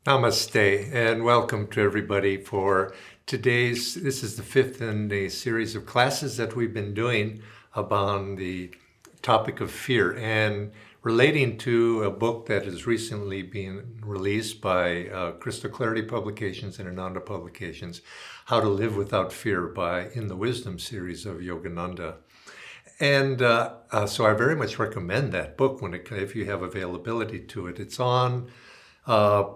Namaste and welcome to everybody for this is the fifth in a series of classes that we've been doing about the topic of fear and relating to a book that has recently been released by Crystal Clarity Publications and Ananda Publications, How to Live Without Fear in the Wisdom series of Yogananda. And so I very much recommend that book if you have availability to it. It's on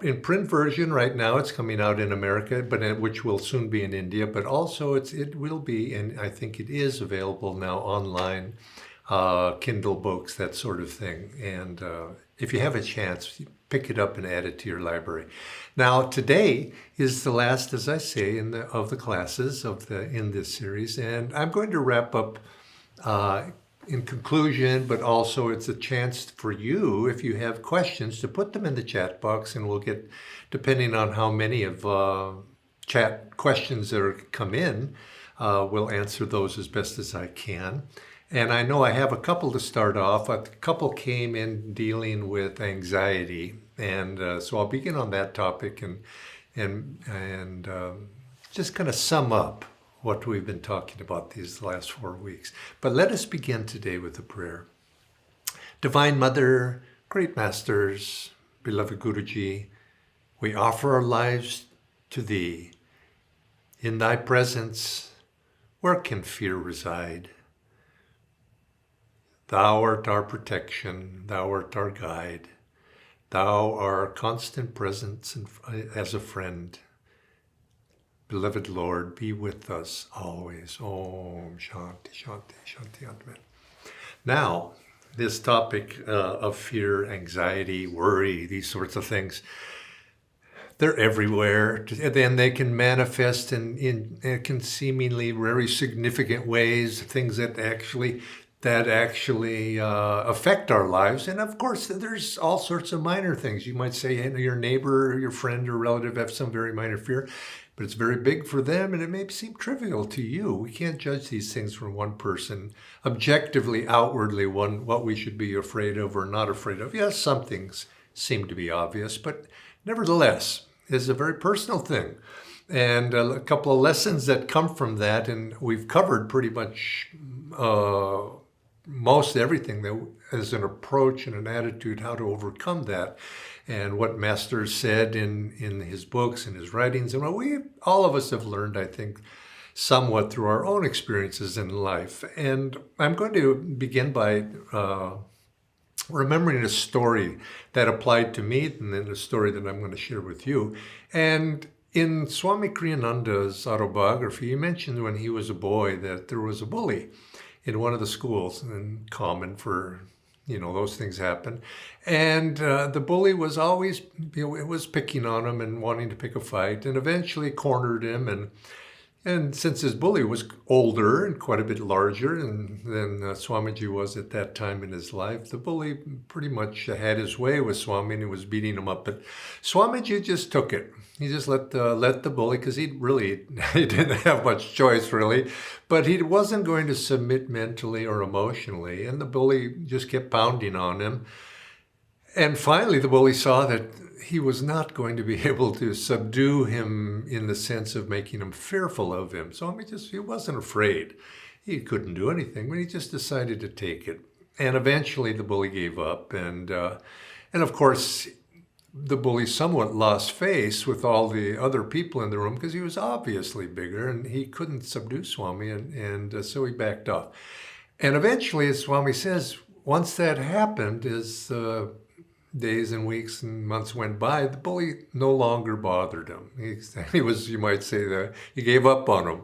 in print version right now. It's coming out in America, which will soon be in India. But also it will be, and I think it is available now online, Kindle books, that sort of thing. And if you have a chance, pick it up and add it to your library. Now today is the last, as I say, of the classes in this series, and I'm going to wrap up. In conclusion, but also it's a chance for you, if you have questions, to put them in the chat box, and we'll get, depending on how many of chat questions that come in, we'll answer those as best as I can. And I know I have a couple to start off. A couple came in dealing with anxiety, and so I'll begin on that topic and just kind of sum up what we've been talking about these last 4 weeks. But let us begin today with a prayer. Divine Mother, great masters, beloved Guruji, we offer our lives to Thee. In Thy presence, where can fear reside? Thou art our protection, Thou art our guide. Thou art our constant presence as a friend. Beloved Lord, be with us always. Om Shanti, Shanti, Shanti, Amen. Now, this topic of fear, anxiety, worry, these sorts of things, they're everywhere. And then they can manifest in can seemingly very significant ways, things that actually affect our lives. And of course, there's all sorts of minor things. You might say your neighbor, your friend, or relative have some very minor fear, but it's very big for them, and it may seem trivial to you. We can't judge these things from one person objectively, outwardly, what we should be afraid of or not afraid of. Yes, some things seem to be obvious, but nevertheless, it's a very personal thing. And a couple of lessons that come from that, and we've covered pretty much most everything that as an approach and an attitude, how to overcome that, and what Master said in his books and his writings, and what all of us have learned, I think, somewhat through our own experiences in life. And I'm going to begin by remembering a story that applied to me, and then a story that I'm going to share with you. And in Swami Kriyananda's autobiography, he mentioned when he was a boy that there was a bully in one of the schools, and common for, those things happen. And the bully was always, it was picking on him and wanting to pick a fight, and eventually cornered him. And since his bully was older and quite a bit larger than Swamiji was at that time in his life, the bully pretty much had his way with Swami, and he was beating him up. But Swamiji just took it. He just let the bully, because he didn't have much choice really, but he wasn't going to submit mentally or emotionally. And the bully just kept pounding on him. And finally, the bully saw that he was not going to be able to subdue him in the sense of making him fearful of him. So he wasn't afraid. He couldn't do anything, but he just decided to take it. And eventually the bully gave up. And of course, the bully somewhat lost face with all the other people in the room, because he was obviously bigger and he couldn't subdue Swami. And so he backed off. And eventually, as Swami says, once that happened, as days and weeks and months went by, the bully no longer bothered him. He was, you might say, that he gave up on him.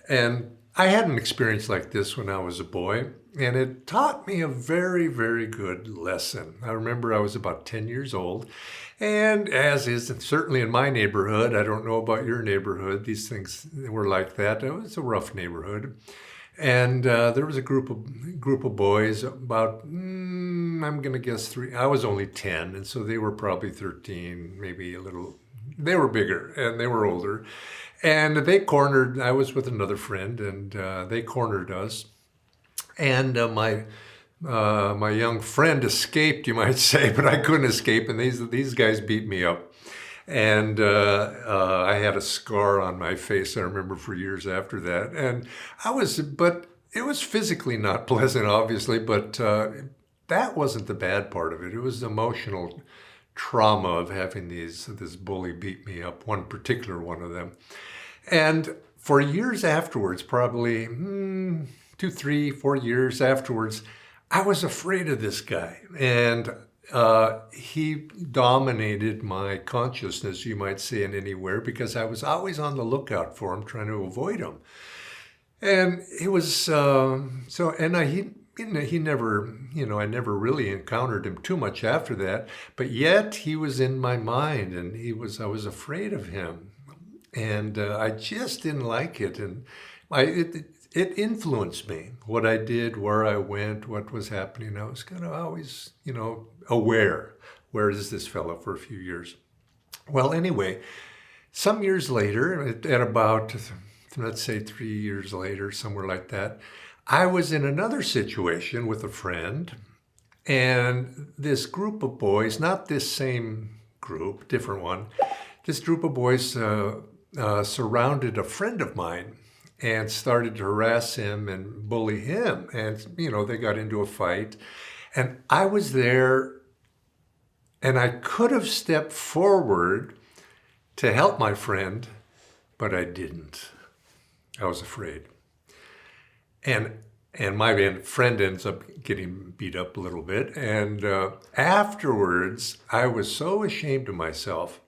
And I had an experience like this when I was a boy, and it taught me a very, very good lesson. I remember I was about 10 years old, and as is certainly in my neighborhood, I don't know about your neighborhood, these things were like that. It was a rough neighborhood. And there was a group of boys, about, I'm going to guess 3. I was only 10, and so they were probably 13, maybe a little. They were bigger, and they were older. And I was with another friend, and they cornered us. And my young friend escaped, you might say, but I couldn't escape, and these guys beat me up. And I had a scar on my face, I remember, for years after that. And but it was physically not pleasant, obviously, but that wasn't the bad part of it. It was the emotional trauma of having this bully beat me up, one particular one of them. And for years afterwards, probably 2, 3, 4 years afterwards, I was afraid of this guy. And he dominated my consciousness, you might say, in anywhere, because I was always on the lookout for him, trying to avoid him. And it was he never, I never really encountered him too much after that. But yet he was in my mind, and I was afraid of him, and I just didn't like it, and it influenced me, what I did, where I went, what was happening. I was kind of always, aware. Where is this fellow for a few years? Well, anyway, some years later, at about, let's say 3 years later, somewhere like that, I was in another situation with a friend, and this group of boys, not this same group, different one, this group of boys surrounded a friend of mine and started to harass him and bully him. And, they got into a fight. And I was there, and I could have stepped forward to help my friend, but I didn't. I was afraid. And my friend ends up getting beat up a little bit. And afterwards, I was so ashamed of myself.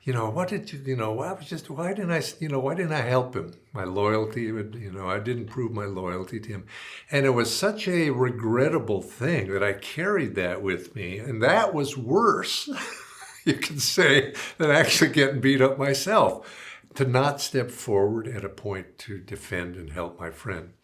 Why didn't I help him? My loyalty, I didn't prove my loyalty to him. And it was such a regrettable thing that I carried that with me. And that was worse, you can say, than actually getting beat up myself, to not step forward at a point to defend and help my friend.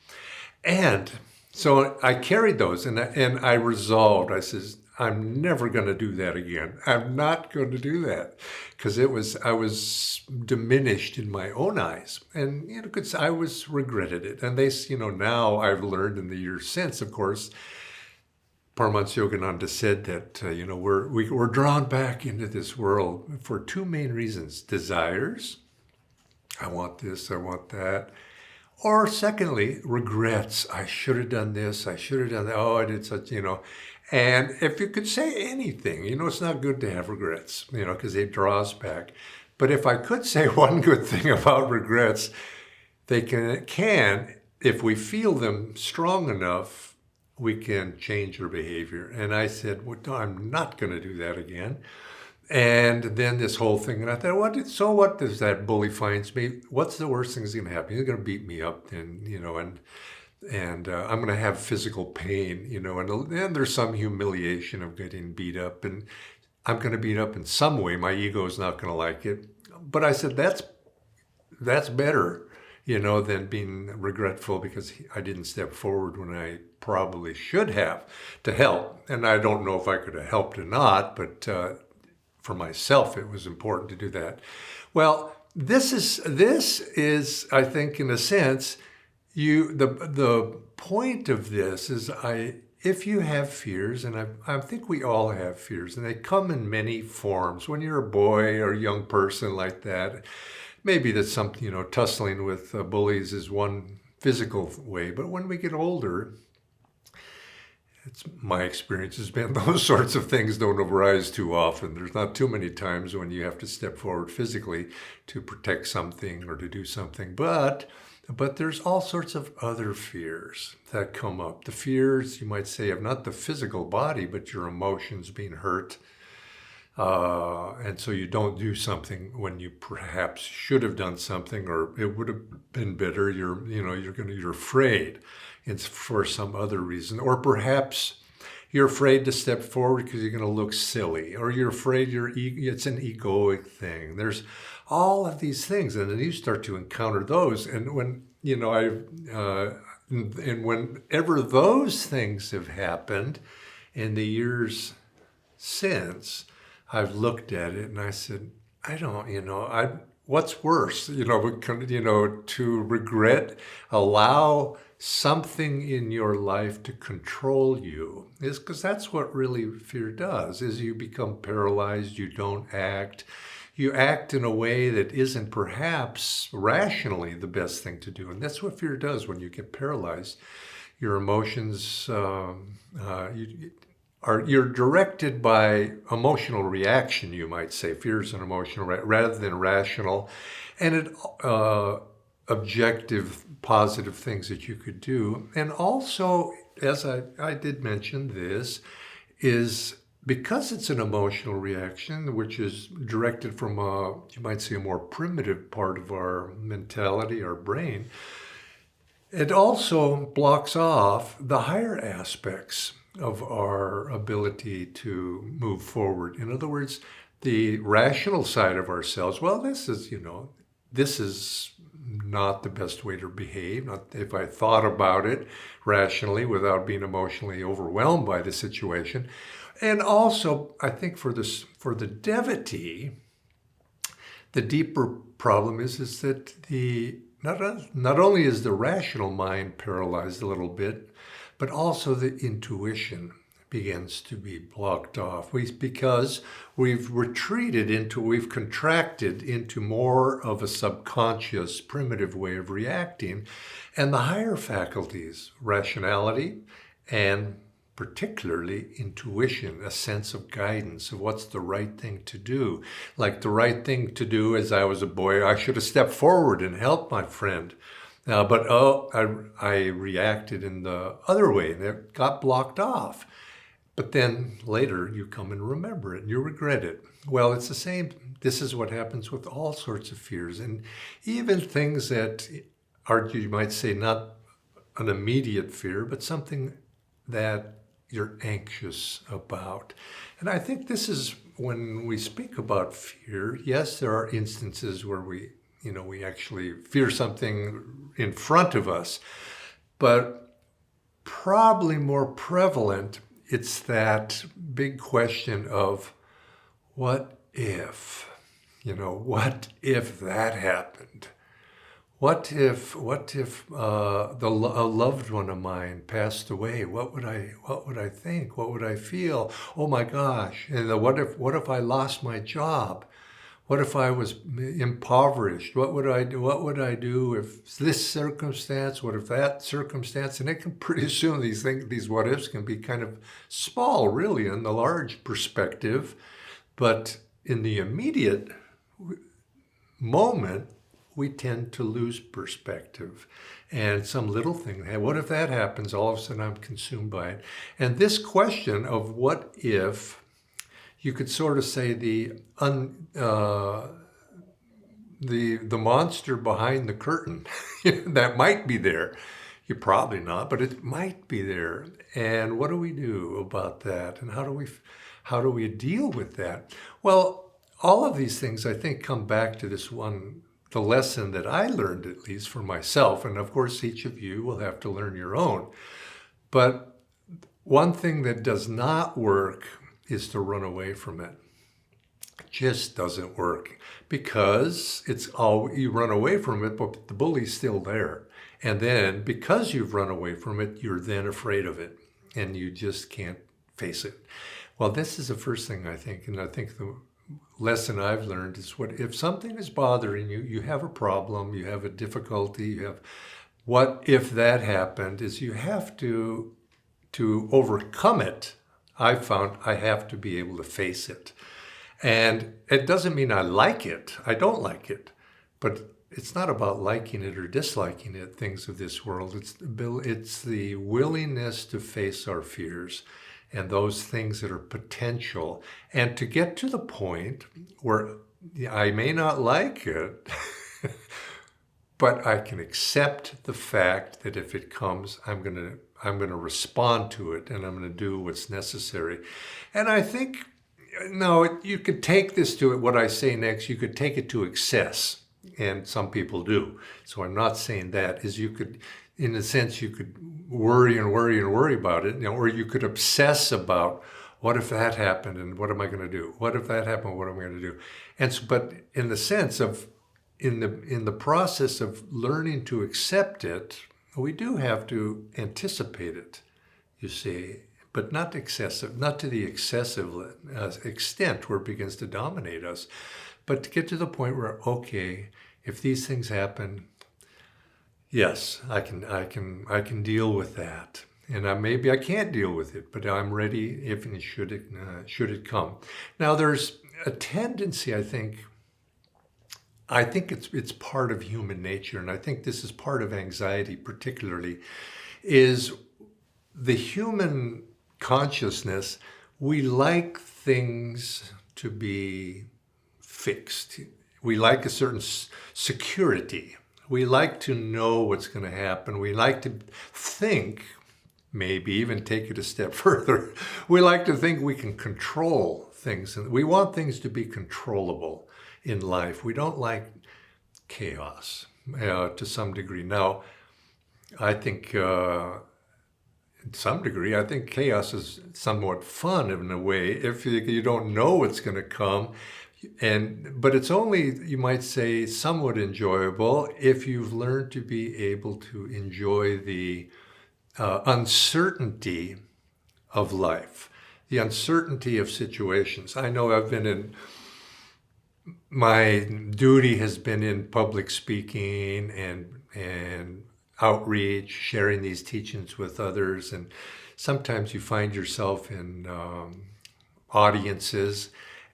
And so I carried those, and I resolved. I says, I'm never going to do that again. I'm not going to do that, because I was diminished in my own eyes, and because I regretted it. And now I've learned in the years since, of course, Paramhansa Yogananda said that we're drawn back into this world for two main reasons: desires. I want this, I want that. Or secondly, regrets. I should have done this, I should have done that. Oh, I did such, And if you could say anything, it's not good to have regrets, because they draw us back. But if I could say one good thing about regrets, they can, if we feel them strong enough, we can change our behavior. And I said, well, no, I'm not going to do that again. And then this whole thing, and I thought, what does that bully finds me? What's the worst thing that's going to happen? He's going to beat me up, and and I'm going to have physical pain, and there's some humiliation of getting beat up, and I'm going to beat up in some way. My ego is not going to like it. But I said, that's better, than being regretful because I didn't step forward when I probably should have to help. And I don't know if I could have helped or not, but for myself, it was important to do that. Well, this is, I think, in a sense, the point of this is, if you have fears, and I think we all have fears, and they come in many forms. When you're a boy or a young person like that, maybe that's something, tussling with bullies is one physical way. But when we get older, my experience has been those sorts of things don't arise too often. There's not too many times when you have to step forward physically to protect something or to do something. But there's all sorts of other fears that come up. The fears, you might say, of not the physical body, but your emotions being hurt. And so you don't do something when you perhaps should have done something, or it would have been better. You're afraid. It's for some other reason. Or perhaps you're afraid to step forward because you're going to look silly, or you're afraid it's an egoic thing. There's all of these things, and then you start to encounter those. And when, and whenever those things have happened in the years since, I've looked at it and I said, what's worse, to regret, allow something in your life to control you, is because that's what really fear does, is you become paralyzed, you don't act, you act in a way that isn't perhaps rationally the best thing to do. And that's what fear does when you get paralyzed. Your emotions you're directed by emotional reaction, you might say. Fear is an emotional rather than rational. And it objective, positive things that you could do. And also, as I did mention this, is because it's an emotional reaction, which is directed from you might say, a more primitive part of our mentality, our brain, it also blocks off the higher aspects of our ability to move forward. In other words, the rational side of ourselves, well, this is not the best way to behave. Not if I thought about it rationally without being emotionally overwhelmed by the situation. And also, I think for the devotee, the deeper problem is that not only is the rational mind paralyzed a little bit, but also the intuition begins to be blocked off. Because we've contracted into more of a subconscious, primitive way of reacting, and the higher faculties, rationality, and particularly intuition, a sense of guidance of what's the right thing to do. Like the right thing to do as I was a boy, I should have stepped forward and helped my friend. But I reacted in the other way and it got blocked off. But then later you come and remember it and you regret it. Well, it's the same. This is what happens with all sorts of fears. And even things that are, you might say, not an immediate fear, but something that you're anxious about. And I think this is when we speak about fear, yes, there are instances where we actually fear something in front of us, but probably more prevalent, it's that big question of what if, what if that happened? What if a loved one of mine passed away? What would I think? What would I feel? Oh my gosh! And what if I lost my job? What if I was impoverished? What would I do? What would I do if this circumstance? What if that circumstance? And it can pretty soon these what ifs can be kind of small, really, in the large perspective, but in the immediate moment, we tend to lose perspective. And some little thing, hey, what if that happens? All of a sudden I'm consumed by it. And this question of what if, you could sort of say the monster behind the curtain that might be there. You're probably not, but it might be there. And what do we do about that? And how do we deal with that? Well, all of these things I think come back to the lesson that I learned, at least for myself. And of course, each of you will have to learn your own. But one thing that does not work is to run away from it. It just doesn't work because you run away from it, but the bully's still there. And then because you've run away from it, you're then afraid of it and you just can't face it. Well, this is the first thing I think, and I think the lesson I've learned is if something is bothering you, you have a problem, you have a difficulty, what if that happened, is you have to overcome it. I've found I have to be able to face it. And it doesn't mean I like it. I don't like it. But it's not about liking it or disliking it, things of this world. It's the willingness to face our fears and those things that are potential. And to get to the point where I may not like it, but I can accept the fact that if it comes, I'm going to respond to it and I'm going to do what's necessary. And I think, you could take this to what I say next, you could take it to excess. And some people do. So I'm not saying that. In a sense, you could worry and worry and worry about it, or you could obsess about what if that happened and what am I going to do? What if that happened? What am I going to do? And so, but in the sense of, in the process of learning to accept it, we do have to anticipate it, you see, but not to the excessive extent where it begins to dominate us. but to get to the point where, okay, if these things happen, yes, I can deal with that. And maybe I can't deal with it, but I'm ready if and should it come. Now, there's a tendency, I think it's part of human nature, and I think this is part of anxiety particularly, is the human consciousness. We like things to be fixed. We like a certain security. We like to know what's going to happen. We like to think, maybe even take it a step further, we like to think we can control things. And we want things to be controllable in life. We don't like chaos to some degree. Now, I think to some degree, I think chaos is somewhat fun in a way if you don't know what's going to come. But it's only, you might say, somewhat enjoyable if you've learned to be able to enjoy the uncertainty of life, the uncertainty of situations. I know my duty has been in public speaking and outreach, sharing these teachings with others, and sometimes you find yourself in audiences.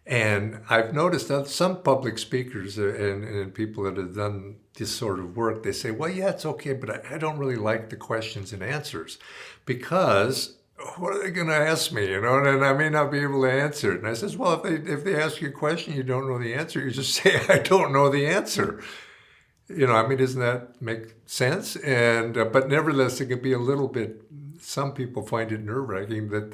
And I've noticed that some public speakers and people that have done this sort of work, they say, well, yeah, it's okay, but I don't really like the questions and answers because what are they going to ask me, and I may not be able to answer it. And I says, well, if they ask you a question, you don't know the answer, you just say, I don't know the answer. Doesn't that make sense? And but nevertheless, it can be a little bit, some people find it nerve-wracking that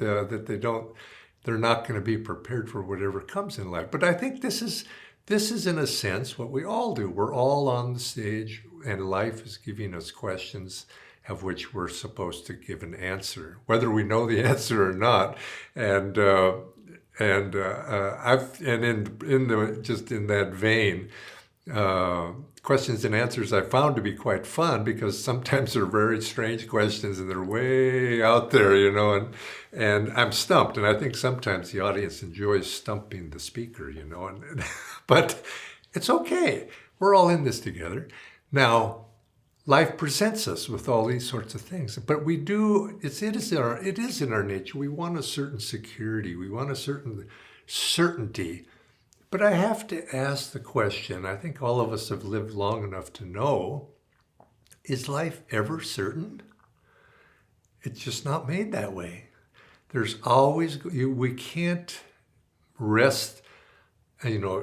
they're not going to be prepared for whatever comes in life. But I think this is in a sense what we all do. We're all on the stage, and life is giving us questions of which we're supposed to give an answer, whether we know the answer or not. And in that vein, questions and answers I found to be quite fun because sometimes they're very strange questions and they're way out there, and I'm stumped. And I think sometimes the audience enjoys stumping the speaker, but it's okay. We're all in this together. Now, life presents us with all these sorts of things, but we do, it is in our nature. We want a certain security. We want a certain certainty. But I have to ask the question, I think all of us have lived long enough to know, is life ever certain? It's just not made that way. There's always, we can't rest,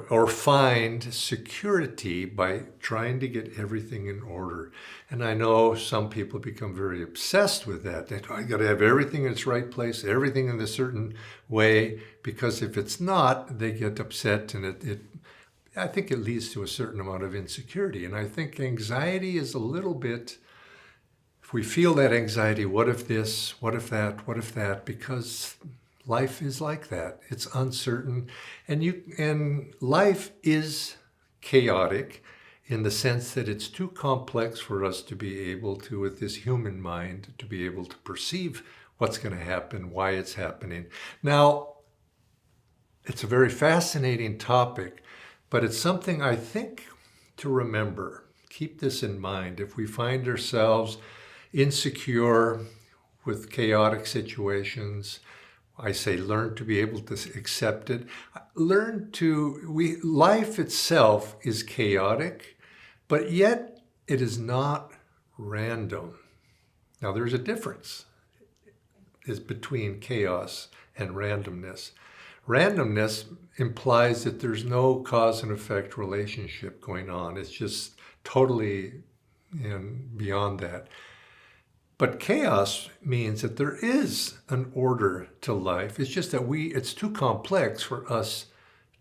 or find security by trying to get everything in order. And I know some people become very obsessed with that. I got to have everything in its right place, everything in a certain way, because if it's not, they get upset, and I think it leads to a certain amount of insecurity. And I think anxiety is a little bit, if we feel that anxiety, what if this, what if that, because life is like that. It's uncertain, and life is chaotic in the sense that it's too complex for us to be able to, with this human mind, to be able to perceive what's going to happen, why it's happening. Now, it's a very fascinating topic, but it's something I think to remember. Keep this in mind. If we find ourselves insecure with chaotic situations, I say learn to be able to accept it. Life itself is chaotic, but yet it is not random. Now there's a difference between chaos and randomness. Randomness implies that there's no cause and effect relationship going on. It's just totally beyond that. But chaos means that there is an order to life. It's just that it's too complex for us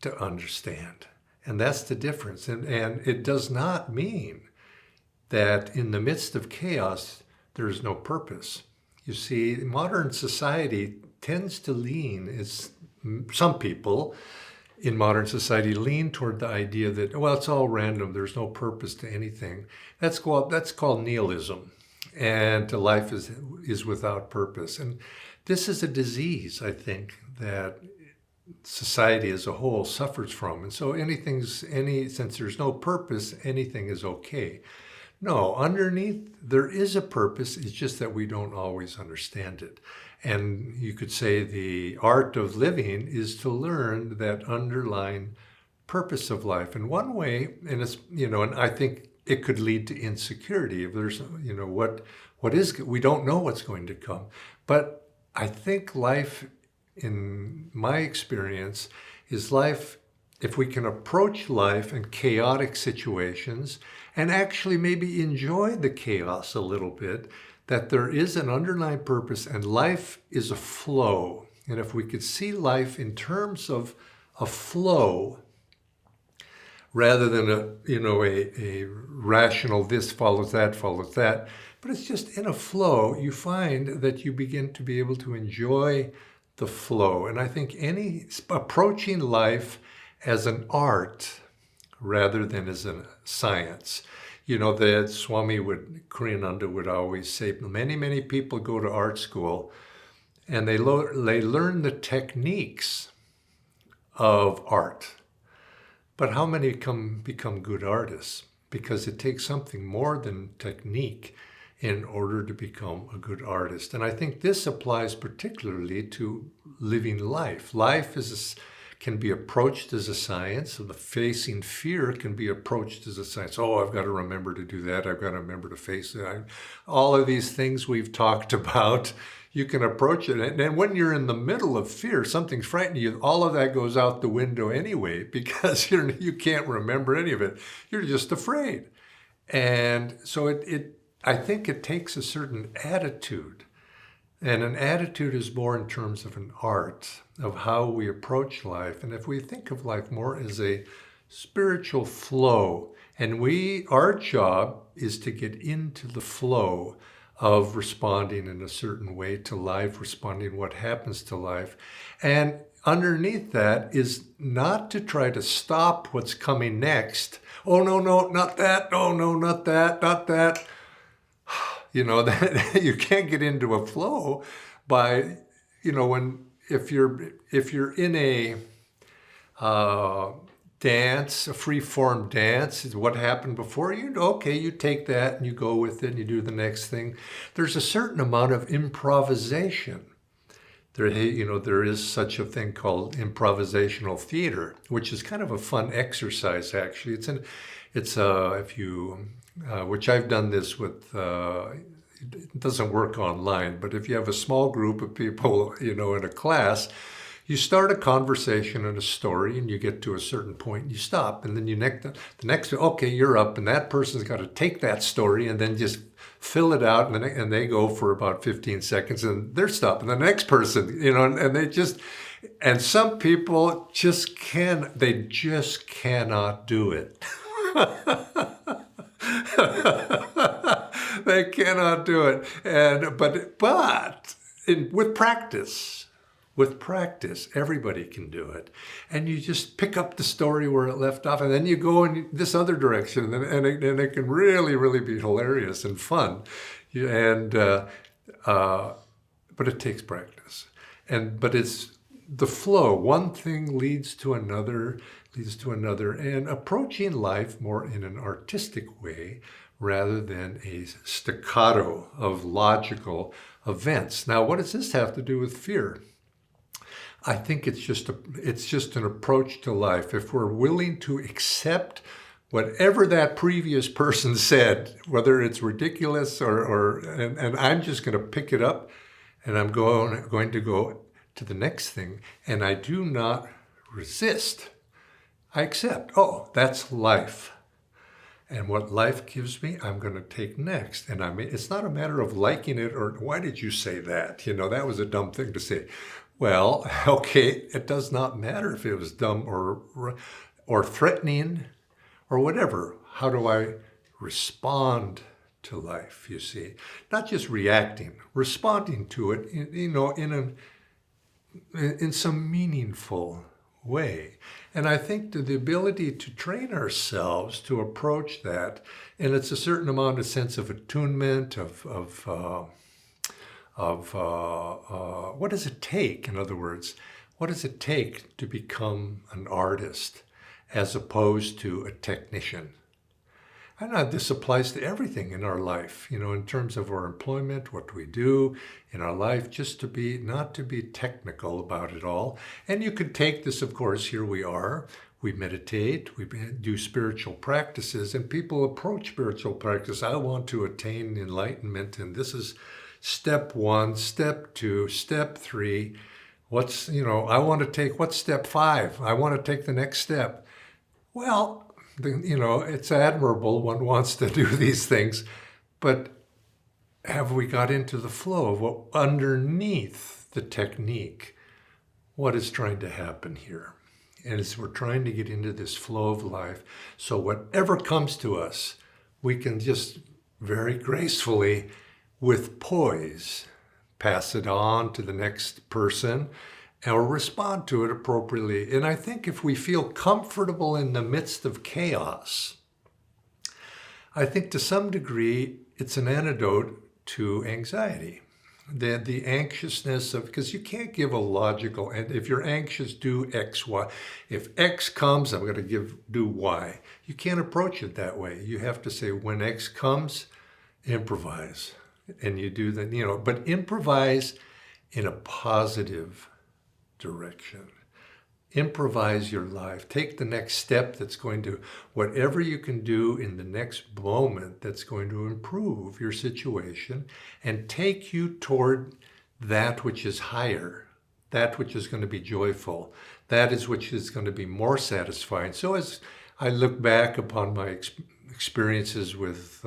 to understand. And that's the difference. And it does not mean that in the midst of chaos, there is no purpose. You see, modern society tends to some people in modern society lean toward the idea that, well, it's all random. There's no purpose to anything. That's called nihilism. And life is without purpose. And this is a disease, I think, that society as a whole suffers from. And so since there's no purpose, anything is okay. No, underneath there is a purpose. It's just that we don't always understand it. And you could say the art of living is to learn that underlying purpose of life. And one way, and it's, and I think it could lead to insecurity. If there's, we don't know what's going to come. But I think life, in my experience, is life, if we can approach life in chaotic situations and actually maybe enjoy the chaos a little bit, that there is an underlying purpose and life is a flow. And if we could see life in terms of a flow, rather than a rational this follows that, but it's just in a flow, you find that you begin to be able to enjoy the flow. And I think approaching life as an art rather than as a science. That Kriyananda would always say, many people go to art school and they learn the techniques of art. But how many become good artists? Because it takes something more than technique in order to become a good artist. And I think this applies particularly to living life. Life can be approached as a science. So the facing fear can be approached as a science. Oh, I've got to remember to do that. I've got to remember to face it. All of these things we've talked about, you can approach it. And when you're in the middle of fear, something's frightening you, all of that goes out the window anyway, because you can't remember any of it. You're just afraid. And so I think it takes a certain attitude. And an attitude is more in terms of an art, of how we approach life. And if we think of life more as a spiritual flow, and our job is to get into the flow of responding in a certain way to life, responding what happens to life. And underneath that is not to try to stop what's coming next. Oh, no, not that. Oh, no, not that, not that. That you can't get into a flow by, if you're in a dance, a free-form dance, is what happened before, you take that and you go with it and you do the next thing. There's a certain amount of improvisation. There is such a thing called improvisational theater, which is kind of a fun exercise, actually. Which I've done this with, it doesn't work online, but if you have a small group of people, in a class, you start a conversation and a story and you get to a certain point and you stop. And then the next, okay, you're up, and that person's got to take that story and then just fill it out, and they go for about 15 seconds and they're stopped. And the next person, and they just, and some people just cannot do it. They cannot do it. With practice, everybody can do it. And you just pick up the story where it left off, and then you go in this other direction, and it can really, really be hilarious and fun. But it takes practice. But it's the flow. One thing leads to another, and approaching life more in an artistic way rather than a staccato of logical events. Now, what does this have to do with fear? I think it's just an approach to life. If we're willing to accept whatever that previous person said, whether it's ridiculous and I'm just going to pick it up and I'm going to go to the next thing, and I do not resist. I accept, that's life. And what life gives me, I'm going to take next. And it's not a matter of liking it or why did you say that? That was a dumb thing to say. Well, okay, it does not matter if it was dumb or threatening or whatever. How do I respond to life, you see? Not just reacting, responding to it, in some meaningful way. And I think the ability to train ourselves to approach that, and it's a certain amount of sense of attunement, of what does it take? In other words, what does it take to become an artist as opposed to a technician? And this applies to everything in our life, in terms of our employment, what we do in our life, just not to be technical about it all. And you could take this, of course, here we are, we meditate, we do spiritual practices, and people approach spiritual practice. I want to attain enlightenment, and this is step 1, step 2, step 3. What's step 5? I want to take the next step. Well, it's admirable. One wants to do these things, but have we got into the flow of what underneath the technique, what is trying to happen here? And as we're trying to get into this flow of life, so whatever comes to us, we can just very gracefully, with poise, pass it on to the next person, or respond to it appropriately. And I think if we feel comfortable in the midst of chaos, I think to some degree it's an antidote to anxiety. The anxiousness of, because you can't give a logical, and if you're anxious, do X, Y. If X comes, I'm going to do Y. You can't approach it that way. You have to say, when X comes, improvise. And you do that, but improvise in a positive direction. Improvise your life. Take the next step that's going to, whatever you can do in the next moment that's going to improve your situation and take you toward that which is higher, that which is going to be joyful, that is which is going to be more satisfying. So as I look back upon my experiences with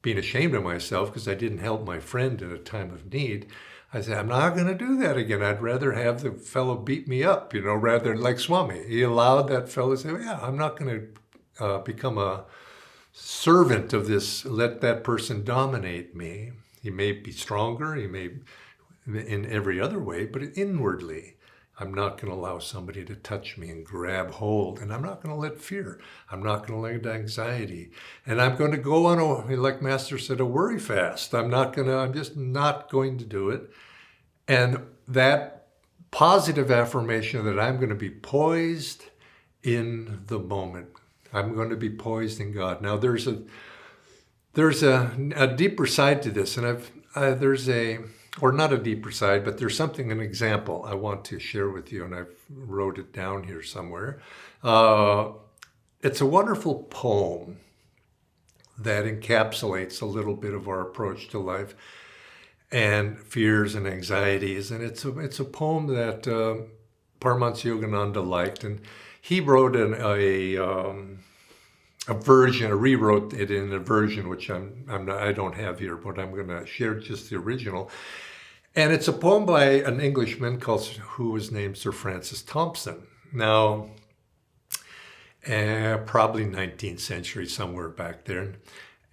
being ashamed of myself because I didn't help my friend in a time of need, I said, I'm not going to do that again. I'd rather have the fellow beat me up, rather like Swami. He allowed that fellow to say, yeah, I'm not going to become a servant of this, let that person dominate me. He may be stronger, he may in every other way, but inwardly, I'm not going to allow somebody to touch me and grab hold. And I'm not going to let fear. I'm not going to let anxiety. And I'm going to go on like Master said, a worry fast. I'm just not going to do it. And that positive affirmation that I'm going to be poised in the moment. I'm going to be poised in God. Now there's a deeper side to this. And or not a deeper side, but there's an example I want to share with you, and I've wrote it down here somewhere. It's a wonderful poem that encapsulates a little bit of our approach to life and fears and anxieties. And it's a poem that Paramhansa Yogananda liked, and he wrote rewrote it in a version which I don't have here, but I'm going to share just the original. And it's a poem by an Englishman who was named Sir Francis Thompson. Now, probably 19th century, somewhere back there.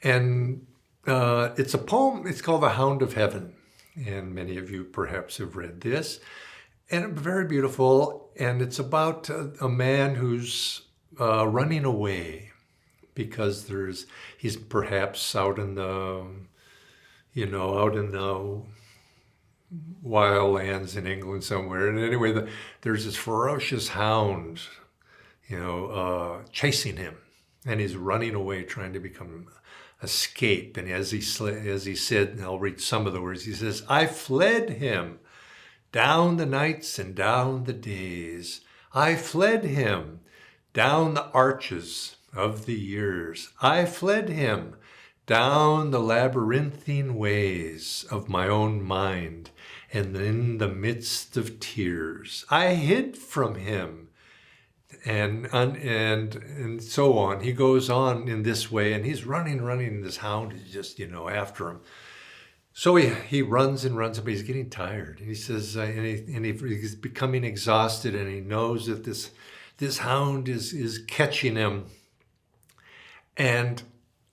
And it's a poem, it's called The Hound of Heaven. And many of you perhaps have read this. And very beautiful. And it's about a man who's running away because he's perhaps out in the wild lands in England somewhere. And anyway, there's this ferocious hound, chasing him. And he's running away, trying to escape. And as he said, and I'll read some of the words, he says, I fled him down the nights and down the days. I fled him down the arches of the years. I fled him down the labyrinthine ways of my own mind, and in the midst of tears, I hid from him, and so on. He goes on in this way, and he's running, and this hound is just, after him. So he runs and runs, but he's getting tired. And he says, he's becoming exhausted, and he knows that this hound is catching him. And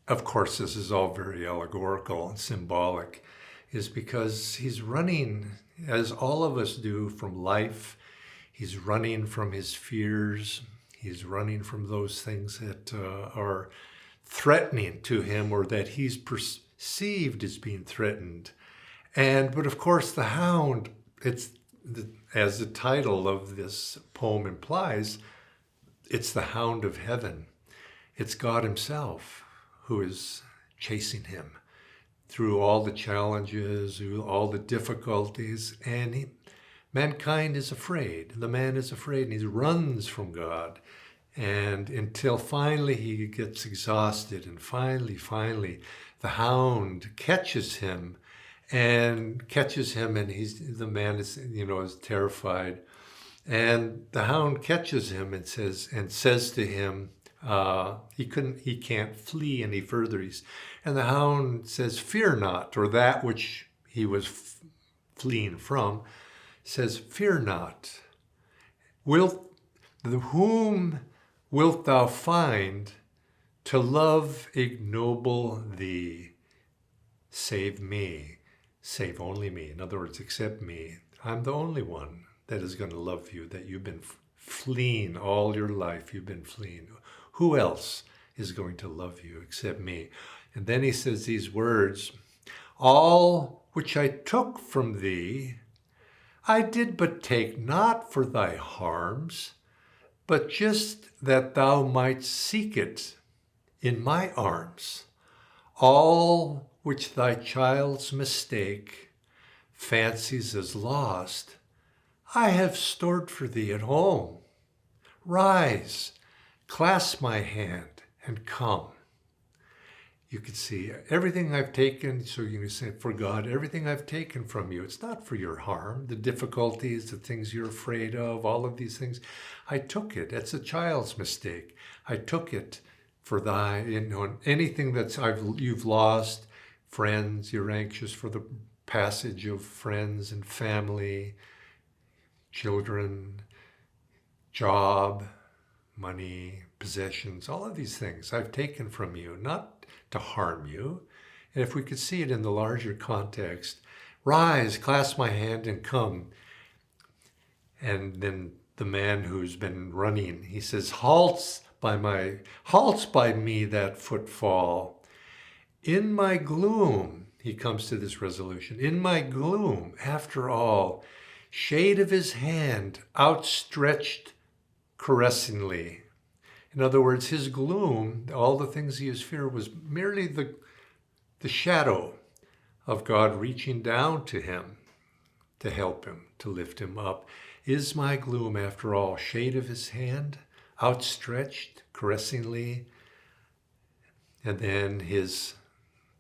of course, this is all very allegorical and symbolic, is because he's running, as all of us do, from life. He's running from his fears. He's running from those things that are threatening to him, or that he's perceived as being threatened. But of course, the hound, as the title of this poem implies, it's the hound of heaven. It's God himself who is chasing him through all the challenges, through all the difficulties, and mankind is afraid. The man is afraid, and he runs from God. And until finally he gets exhausted, and finally, the hound catches him, and the man is terrified. And the hound catches him and says to him, he can't flee any further. And the hound says, "Fear not," or that which he was fleeing from, says, "Fear not. Whom wilt thou find to love ignoble thee? Save me, save only me." In other words, accept me. I'm the only one that is going to love you, that you've been fleeing all your life. You've been fleeing. Who else is going to love you except me? And then he says these words, "All which I took from thee, I did but take not for thy harms, but just that thou mightst seek it in my arms. All which thy child's mistake fancies as lost, I have stored for thee at home. Rise, clasp my hand, and come." You can see everything I've taken, so you can say, for God, everything I've taken from you, it's not for your harm. The difficulties, the things you're afraid of, all of these things, I took it. It's a child's mistake. I took it for anything you've lost, friends, you're anxious for the passage of friends and family, children, job, money, possessions, all of these things I've taken from you, not to harm you. And if we could see it in the larger context, rise, clasp my hand, and come. And then the man who's been running, he says, halts by me that footfall. In my gloom, he comes to this resolution, in my gloom, after all, shade of his hand outstretched caressingly. In other words, his gloom, all the things he has feared, was merely the shadow of God reaching down to him to help him, to lift him up. Is my gloom, after all, shade of his hand outstretched caressingly? And then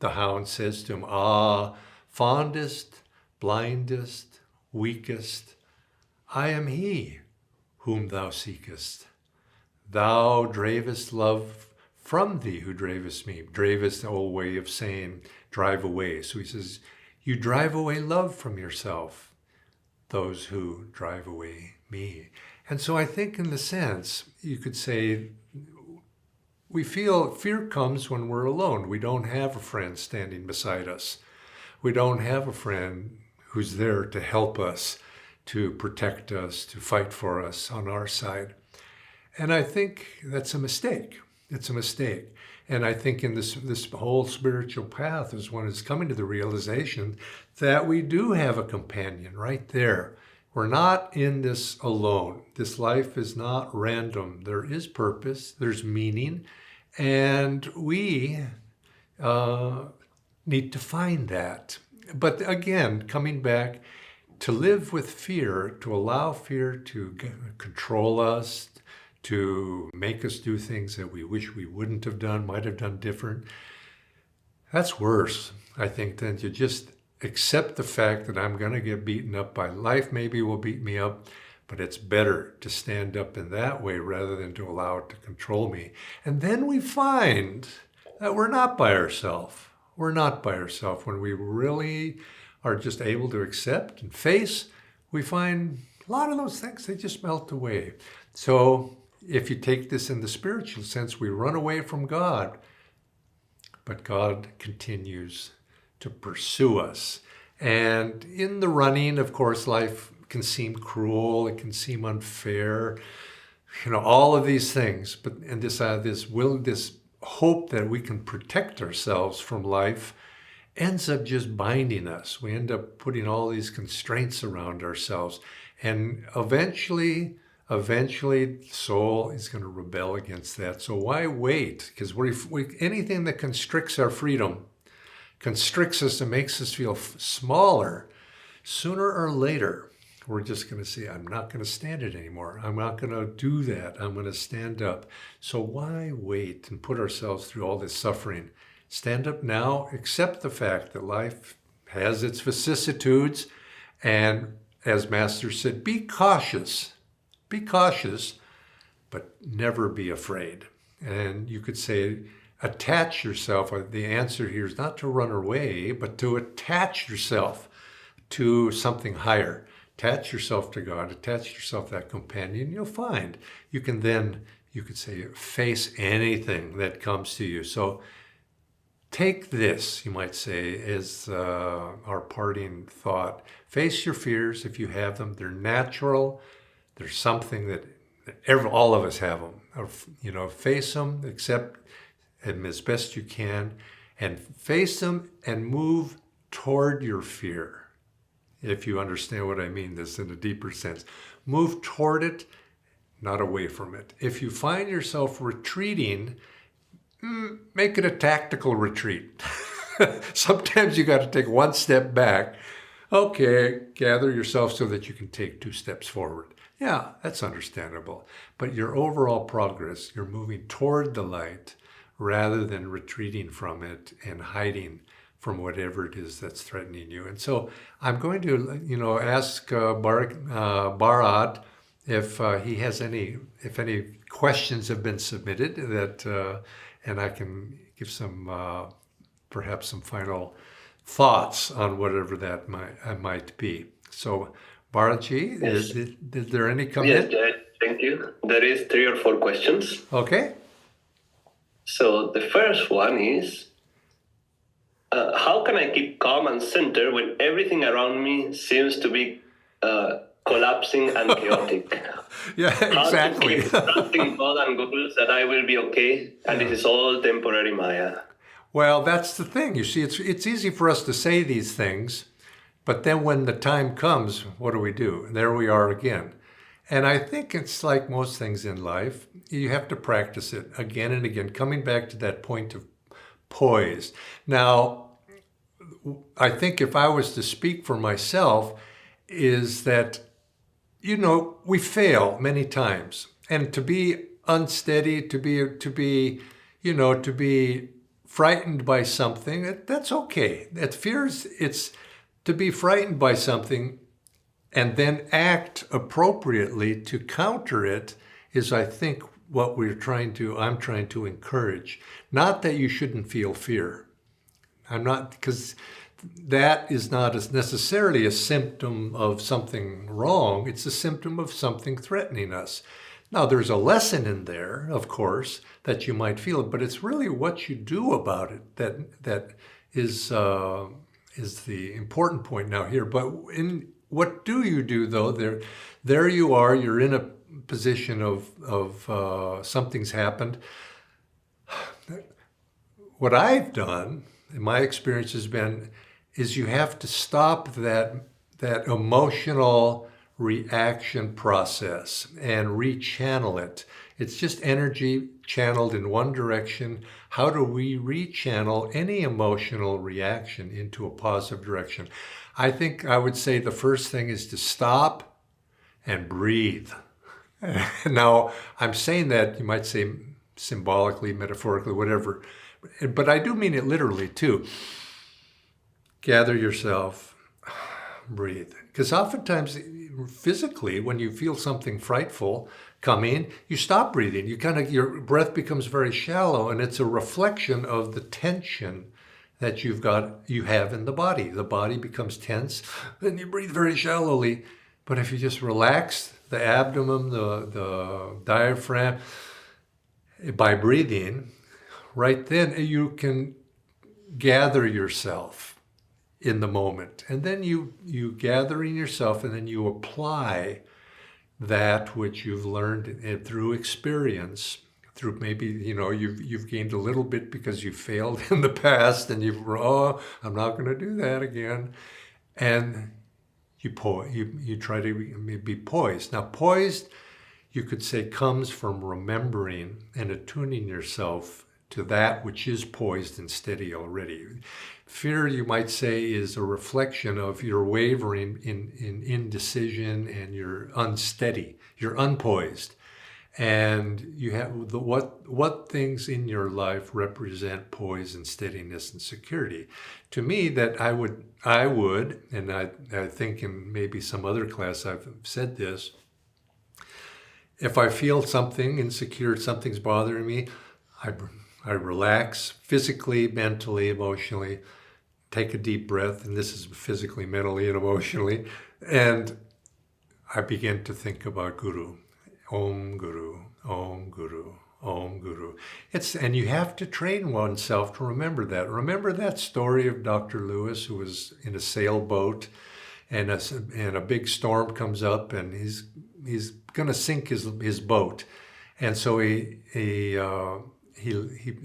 the hound says to him, "Ah, fondest, blindest, weakest, I am he whom thou seekest. Thou dravest love from thee who dravest me." Dravest, the old way of saying drive away. So he says, you drive away love from yourself, those who drive away me. And so I think in the sense, you could say, we feel fear comes when we're alone. We don't have a friend standing beside us. We don't have a friend who's there to help us, to protect us, to fight for us on our side. And I think that's a mistake. It's a mistake. And I think in this whole spiritual path is one is coming to the realization that we do have a companion right there. We're not in this alone. This life is not random. There is purpose, there's meaning, and we need to find that. But again, coming back, to live with fear, to allow fear to control us, to make us do things that we wish we wouldn't have done, might have done different, that's worse, I think, than to just accept the fact that I'm going to get beaten up by life. Maybe will beat me up, but it's better to stand up in that way rather than to allow it to control me. And then we find that we're not by ourselves. We're not by ourselves. When we really are just able to accept and face, we find a lot of those things, they just melt away. So if you take this in the spiritual sense, we run away from God, but God continues to pursue us. And in the running, of course, life can seem cruel, it can seem unfair, all of these things. But and this hope that we can protect ourselves from life ends up just binding us. We end up putting all these constraints around ourselves. And eventually, the soul is going to rebel against that. So why wait? Because anything that constricts our freedom, constricts us and makes us feel smaller, sooner or later, we're just going to say, I'm not going to stand it anymore. I'm not going to do that. I'm going to stand up. So why wait and put ourselves through all this suffering? Stand up now, accept the fact that life has its vicissitudes, and as Master said, be cautious, but never be afraid. And you could say, attach yourself. The answer here is not to run away, but to attach yourself to something higher. Attach yourself to God, attach yourself to that companion. You'll find you can then, you could say, face anything that comes to you. So take this, you might say, as our parting thought. Face your fears if you have them. They're natural. They're something that all of us have them. Face them, accept them as best you can, and face them and move toward your fear. If you understand what I mean, this in a deeper sense. Move toward it, not away from it. If you find yourself retreating, make it a tactical retreat. Sometimes you got to take one step back. Okay, gather yourself so that you can take 2 steps forward. Yeah, that's understandable. But your overall progress, you're moving toward the light rather than retreating from it and hiding from whatever it is that's threatening you. And so I'm going to, ask Bharat if he has if any questions have been submitted that, and I can give perhaps some final thoughts on whatever that might be. So, Bharatji, Yes. is there any comment? Yes, Jaya, thank you. There is 3 or 4 questions. Okay. So the first one is, how can I keep calm and center when everything around me seems to be collapsing and chaotic? Yeah, exactly. How to keep trusting God and goals that I will be okay, and this is all temporary Maya? Well, that's the thing. You see, it's easy for us to say these things, but then when the time comes, what do? There we are again. And I think it's like most things in life. You have to practice it again and again, coming back to that point of poise. Now, I think if I was to speak for myself, is that, we fail many times. And to be unsteady, to be frightened by something, that's okay. It's to be frightened by something and then act appropriately to counter it is, I think, what I'm trying to encourage. Not that you shouldn't feel fear. I'm not, because that is not necessarily a symptom of something wrong. It's a symptom of something threatening us. Now, there's a lesson in there, of course, that you might feel, but it's really what you do about it that is the important point now here. But what do you do, though? There you are. You're in a position of something's happened. What I've done, in my experience, is you have to stop that emotional reaction process and rechannel it. It's just energy channeled in one direction. How do we rechannel any emotional reaction into a positive direction? I think I would say the first thing is to stop and breathe. Now, I'm saying that, you might say symbolically, metaphorically, whatever, but I do mean it literally too. Gather yourself, breathe. Because oftentimes, physically, when you feel something frightful coming, you stop breathing. Your breath becomes very shallow, and it's a reflection of the tension that you have in the body. The body becomes tense, then you breathe very shallowly. But if you just relax the abdomen, the diaphragm, by breathing, right then you can gather yourself in the moment. And then you gathering yourself, and then you apply that which you've learned through experience, through maybe, you've gained a little bit because you failed in the past, and I'm not going to do that again. And you try to be poised. Now, poised, you could say, comes from remembering and attuning yourself to that which is poised and steady already. Fear, you might say, is a reflection of your wavering in indecision, and you're unsteady, you're unpoised. And you have what things in your life represent poise and steadiness and security. To me, that I would, and I think in maybe some other class I've said this, if I feel something insecure, something's bothering me, I relax physically, mentally, emotionally, take a deep breath, and this is physically, mentally, and emotionally, and I begin to think about Guru. Om Guru, Om Guru, Om Guru. And you have to train oneself to remember that. Remember that story of Dr. Lewis, who was in a sailboat, and a big storm comes up, and he's going to sink his boat, and so he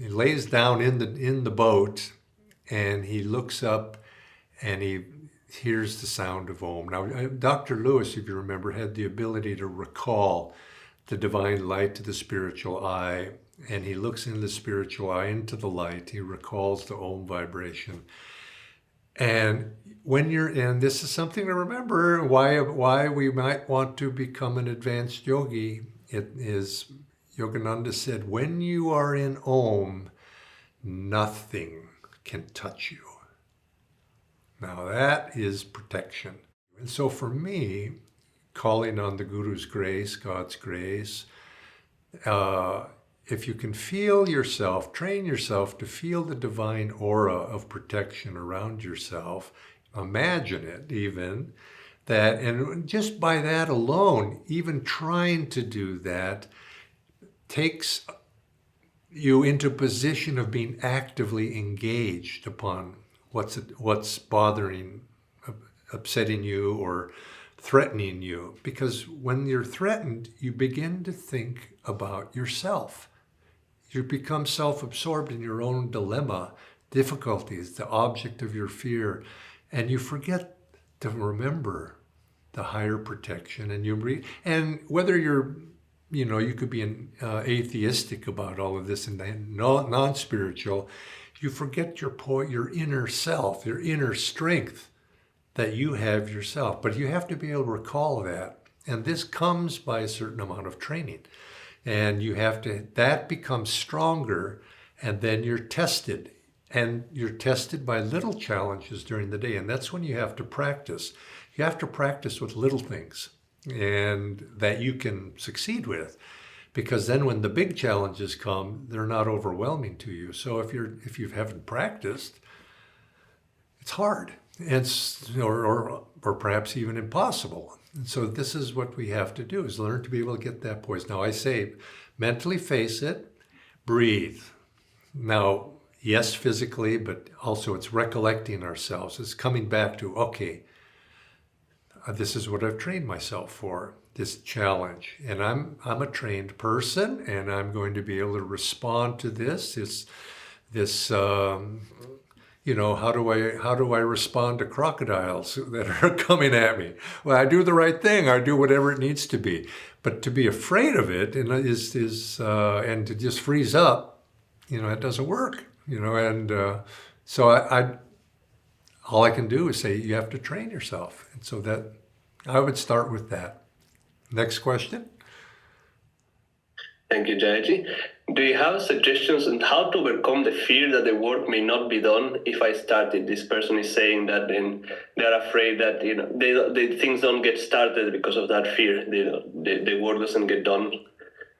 lays down in the boat, and he looks up, and he hears the sound of Om. Now, Dr. Lewis, if you remember, had the ability to recall the divine light to the spiritual eye, and he looks into the spiritual eye, into the light. He recalls the Om vibration. And and this is something to remember, why we might want to become an advanced yogi. It is, Yogananda said, when you are in Om, nothing can touch you. Now that is protection. And so for me, calling on the Guru's grace, God's grace, if you can feel yourself, train yourself to feel the divine aura of protection around yourself, imagine it even, and just by that alone, even trying to do that takes you into a position of being actively engaged upon what's bothering, upsetting you, or threatening you. Because when you're threatened, you begin to think about yourself. You become self-absorbed in your own dilemma, difficulties, the object of your fear, and you forget to remember the higher protection. And whether you're, you could be atheistic about all of this and non-spiritual, you forget your inner self, your inner strength that you have yourself. But you have to be able to recall that. And this comes by a certain amount of training. And that becomes stronger, and then you're tested. And you're tested by little challenges during the day. And that's when you have to practice. You have to practice with little things, and that you can succeed with. Because then when the big challenges come, they're not overwhelming to you. So if you haven't practiced, it's hard. Or perhaps even impossible. And so this is what we have to do, is learn to be able to get that poise. Now I say, mentally face it, breathe. Now, yes, physically, but also it's recollecting ourselves. It's coming back to, okay, this is what I've trained myself for, this challenge. And I'm a trained person, and I'm going to be able to respond to this how do I respond to crocodiles that are coming at me? Well, I do the right thing. I do whatever it needs to be. But to be afraid of it and to just freeze up, it doesn't work. So all I can do is say you have to train yourself. And so that I would start with that. Next question. Thank you, Jayaji. Do you have suggestions on how to overcome the fear that the work may not be done if I started? This person is saying that they're afraid that the things don't get started because of that fear. The work doesn't get done.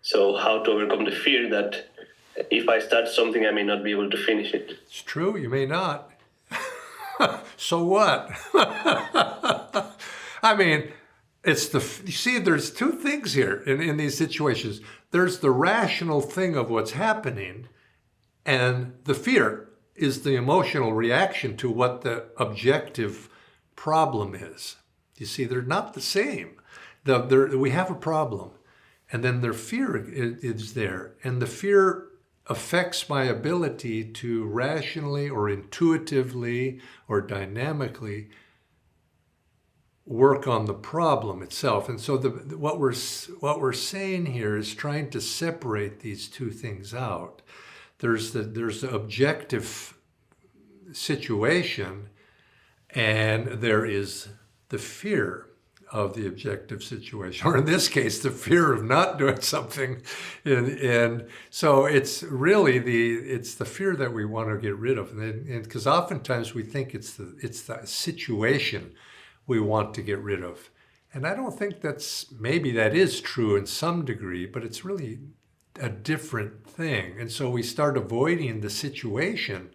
So how to overcome the fear that if I start something, I may not be able to finish it? It's true, you may not. So what? I mean, you see, there's two things here in these situations. There's the rational thing of what's happening, and the fear is the emotional reaction to what the objective problem is. You see, they're not the same. We have a problem, And then their fear is there. And the fear affects my ability to rationally or intuitively or dynamically work on the problem itself. And so what we're saying here is trying to separate these two things out. There's the objective situation, and there is the fear of the objective situation, or in this case, the fear of not doing something. And so it's really it's the fear that we want to get rid of. And because oftentimes we think it's the situation we want to get rid of. And I don't think maybe that is true in some degree, but it's really a different thing. And so we start avoiding the situation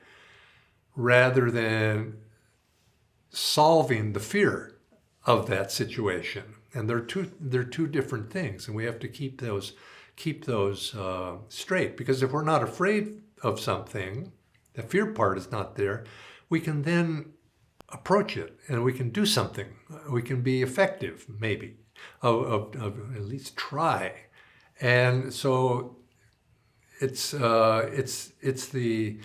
rather than solving the fear of that situation. And they're two different things, and we have to keep those straight. Because if we're not afraid of something, the fear part is not there, we can then approach it and we can do something. We can be effective, maybe, of at least try. And so it's the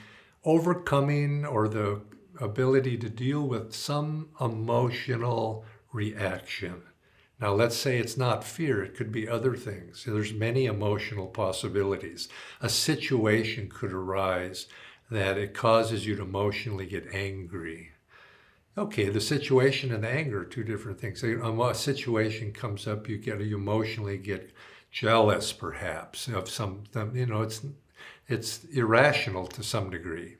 overcoming or the ability to deal with some emotional reaction. Now, let's say it's not fear, it could be other things. There's many emotional possibilities. A situation could arise that it causes you to emotionally get angry. Okay, the situation and the anger are two different things. A situation comes up, you emotionally get jealous, perhaps, of something. It's irrational to some degree.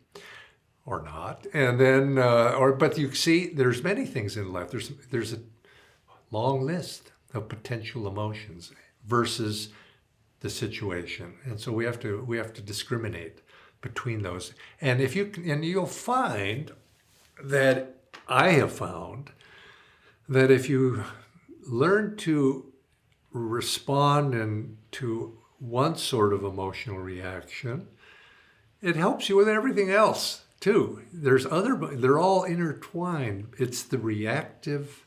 Or not, and then, but you see, there's many things in life. There's a long list of potential emotions versus the situation, and so we have to discriminate between those. And you'll find that I have found that if you learn to respond to one sort of emotional reaction, it helps you with everything else too. They're all intertwined. It's the reactive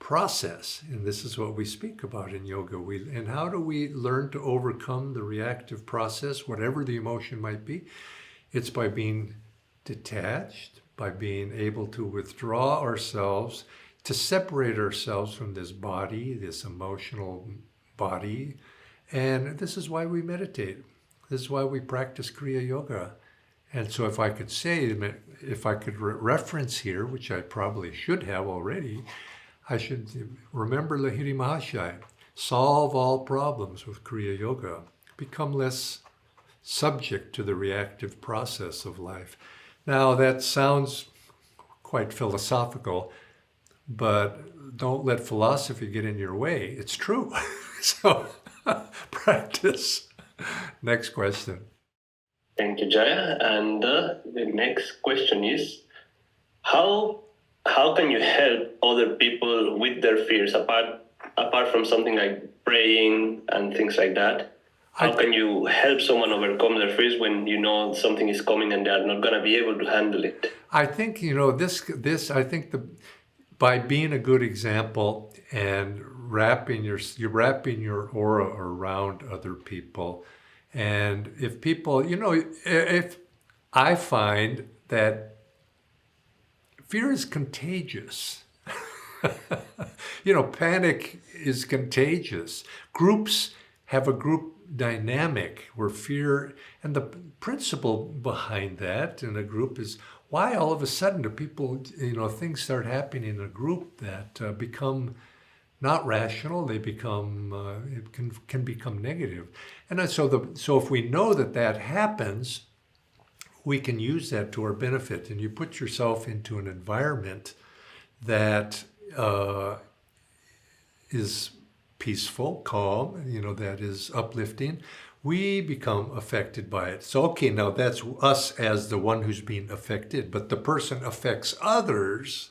process, and this is what we speak about in yoga. And how do we learn to overcome the reactive process, whatever the emotion might be? It's by being detached, by being able to withdraw ourselves, to separate ourselves from this body, this emotional body. And this is why we meditate. This is why we practice Kriya Yoga. And so if I could reference here, which I probably should have already, I should remember Lahiri Mahashaya, solve all problems with Kriya Yoga, become less subject to the reactive process of life. Now that sounds quite philosophical, but don't let philosophy get in your way. It's true. So practice. Next question. Thank you, Jaya. And the next question is, how can you help other people with their fears apart from something like praying and things like that? How can you help someone overcome their fears when you know something is coming and they are not going to be able to handle it? I think by being a good example and wrapping your aura around other people. And if people, if I find that fear is contagious, panic is contagious. Groups have a group dynamic where fear, and the principle behind that in a group is why all of a sudden do people, things start happening in a group that become not rational. They become it can become negative, and so if we know that happens, we can use that to our benefit. And you put yourself into an environment that is peaceful, calm, that is uplifting. We become affected by it. So okay, now that's us as the one who's being affected, but the person affects others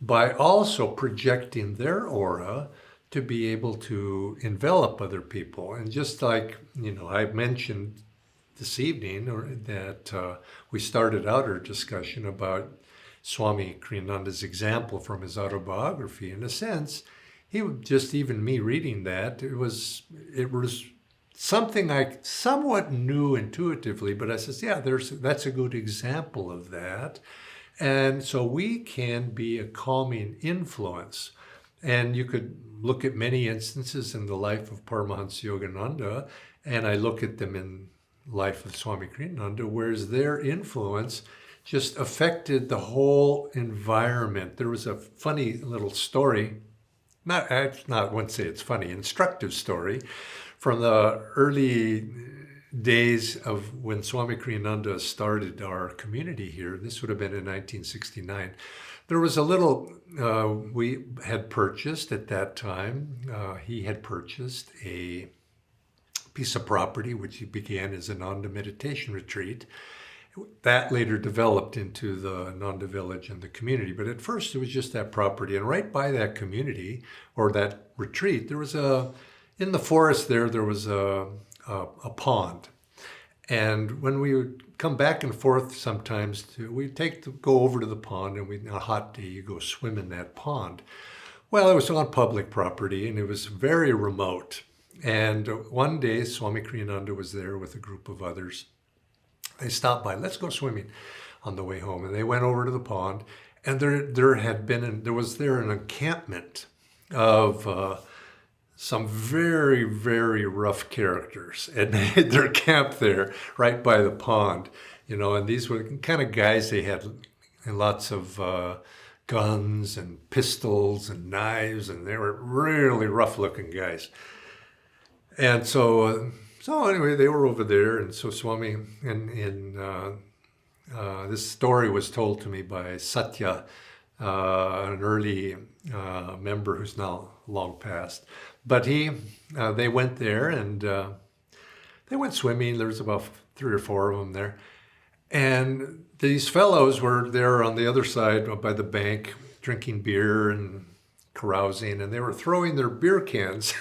by also projecting their aura to be able to envelop other people. And just like, I mentioned this evening that we started out our discussion about Swami Kriyananda's example from his autobiography. In a sense, just even me reading that, it was something I somewhat knew intuitively, but I says, yeah, that's a good example of that. And so we can be a calming influence. And you could look at many instances in the life of Paramhansa Yogananda, and I look at them in life of Swami Kriyananda, whereas their influence just affected the whole environment. There was a funny little story, I wouldn't say it's funny, instructive story from the early days of when Swami Kriyananda started our community here. This would have been in 1969. There was a little, we had purchased at that time, he had purchased a piece of property which he began as an Ananda meditation retreat. That later developed into the Ananda village and the community. But at first it was just that property. And right by that community or that retreat, there was in the forest there was a pond. And when we would come back and forth sometimes, we'd go over to the pond, and on a hot day, you go swim in that pond. Well, it was on public property, and it was very remote. And one day, Swami Kriyananda was there with a group of others. They stopped by, let's go swimming on the way home. And they went over to the pond, and there was an encampment of some very, very rough characters, and they had their camp there right by the pond, and these were the kind of guys. They had lots of guns and pistols and knives, and they were really rough looking guys. And so anyway, they were over there, and so Swami, this story was told to me by Satya, an early member who's now long passed. But they went there, and they went swimming. There was about 3 or 4 of them there. And these fellows were there on the other side by the bank drinking beer and carousing, and they were throwing their beer cans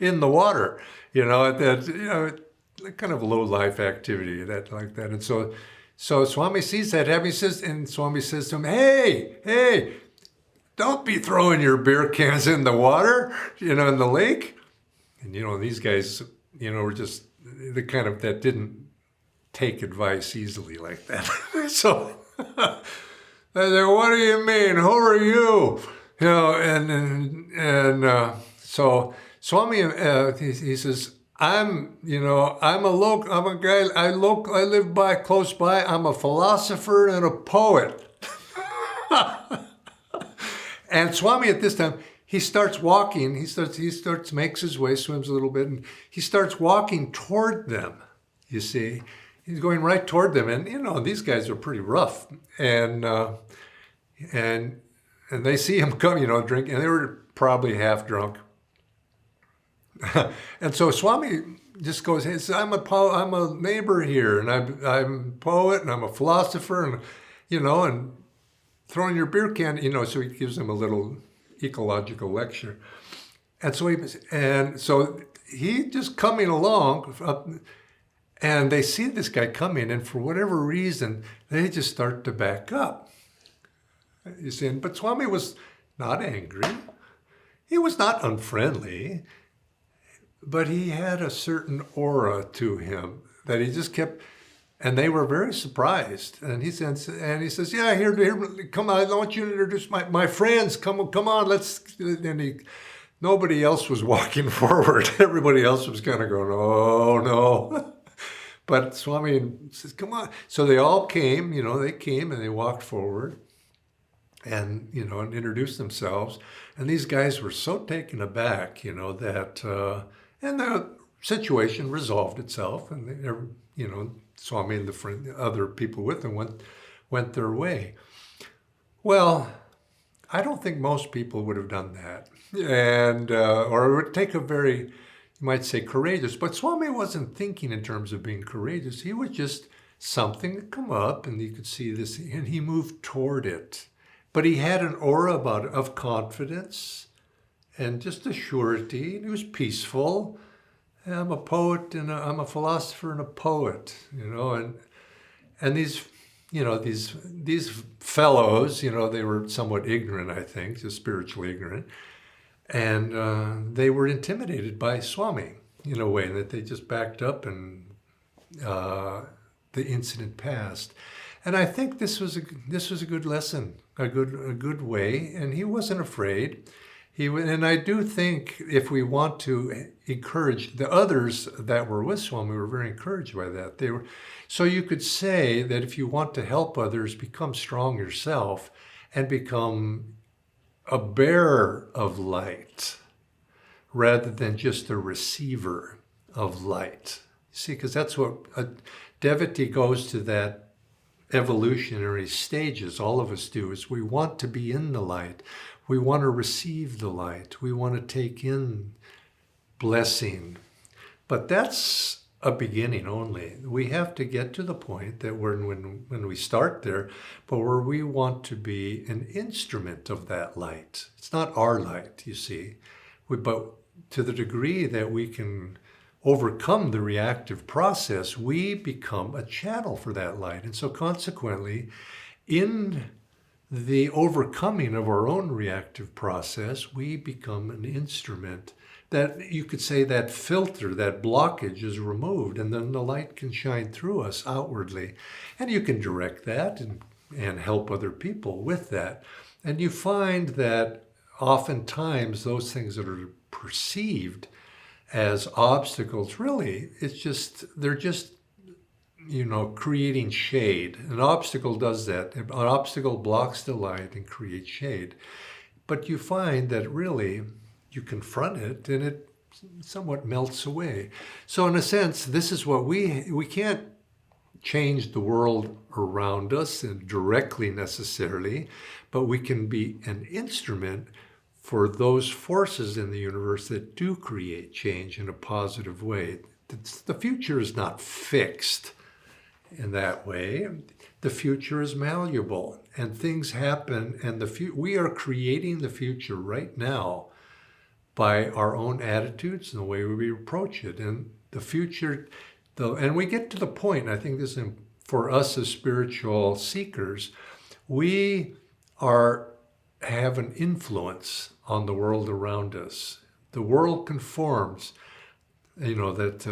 in the water, kind of low life activity like that. And so Swami sees that happening, and Swami says to him, hey, don't be throwing your beer cans in the water, in the lake. And, these guys, were just the kind of that didn't take advice easily like that. So I said, what do you mean? Who are you? So Swami, he says, I'm a guy, I live close by. I'm a philosopher and a poet. And Swami at this time, he starts walking, makes his way, swims a little bit, and he starts walking toward them, you see. He's going right toward them, and, these guys are pretty rough. And they see him come, drink, and they were probably half drunk. And so Swami just goes, hey, I'm a neighbor here, and I'm a poet, and I'm a philosopher, and, and throwing your beer can, so he gives him a little ecological lecture. And so he just coming along, and they see this guy coming, and for whatever reason, they just start to back up. You see, but Swami was not angry. He was not unfriendly, but he had a certain aura to him that he just kept. And they were very surprised. And he says, yeah, here, come on, I want you to introduce my friends. Come on, let's. And nobody else was walking forward. Everybody else was kind of going, oh, no. But Swami says, come on. So they all came, they came and they walked forward and, and introduced themselves. And these guys were so taken aback, that, and the situation resolved itself. And they, Swami and the other people with him went their way. Well, I don't think most people would have done that, and or it would take a very, you might say, courageous. But Swami wasn't thinking in terms of being courageous. He was just something that come up, and you could see this, and he moved toward it. But he had an aura of confidence and just a surety, and he was peaceful. I'm a poet, and I'm a philosopher and a poet, and these, these fellows, they were somewhat ignorant, I think, just spiritually ignorant. And they were intimidated by Swami in a way, that they just backed up and the incident passed. And I think this was a good lesson, a good way, and he wasn't afraid. And I do think if we want to encourage the others that were with Swami, were very encouraged by that. So you could say that if you want to help others, become strong yourself and become a bearer of light rather than just a receiver of light. See, because that's what a devotee goes to, that evolutionary stages, all of us do, is we want to be in the light. We want to receive the light. We want to take in blessing. But that's a beginning only. We have to get to the point that when we start there, but where we want to be an instrument of that light. It's not our light, you see. But to the degree that we can overcome the reactive process, we become a channel for that light. And so consequently, in the overcoming of our own reactive process, we become an instrument that, you could say, that filter, that blockage is removed, and then the light can shine through us outwardly. And you can direct that and help other people with that. And you find that oftentimes those things that are perceived as obstacles, really, they're just creating shade. An obstacle does that. An obstacle blocks the light and creates shade. But you find that really you confront it and it somewhat melts away. So in a sense, this is what we can't change the world around us directly necessarily, but we can be an instrument for those forces in the universe that do create change in a positive way. The future is not fixed in that way. The future is malleable, and things happen, and we are creating the future right now by our own attitudes and the way we approach it. And the future, and we get to the point, and I think this is for us as spiritual seekers, we have an influence on the world around us. The world conforms. That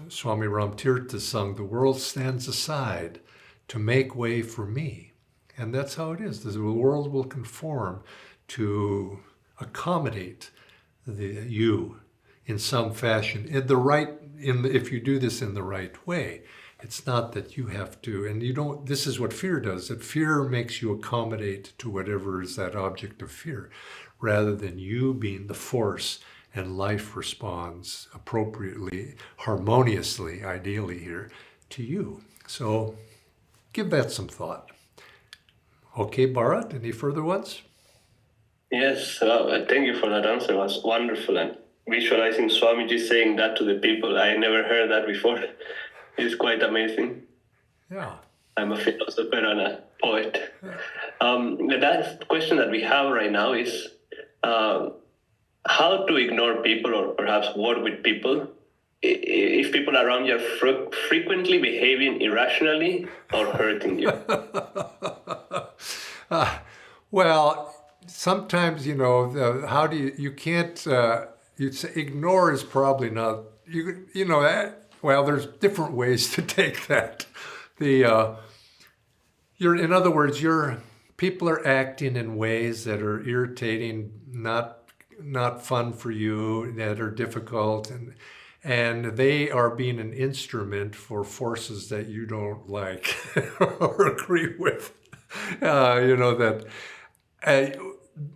Swami Ramtirtha sung, the world stands aside to make way for me. And that's how it is. The world will conform to accommodate you in some fashion. If you do this in the right way. It's not that you have to, and you don't, this is what fear does, that fear makes you accommodate to whatever is that object of fear, rather than you being the force, and life responds appropriately, harmoniously, ideally here, to you. So give that some thought. Okay, Bharat, any further ones? Yes, thank you for that answer. It was wonderful. And visualizing Swamiji saying that to the people, I never heard that before. It's quite amazing. Yeah. I'm a philosopher and a poet. The last question that we have right now is how to ignore people, or perhaps work with people, if people around you are frequently behaving irrationally or hurting you. Well, sometimes, how do you can't, you'd say ignore is probably not, that. Well, there's different ways to take that. In other words, people are acting in ways that are irritating, not fun for you, that are difficult, and they are being an instrument for forces that you don't like or agree with.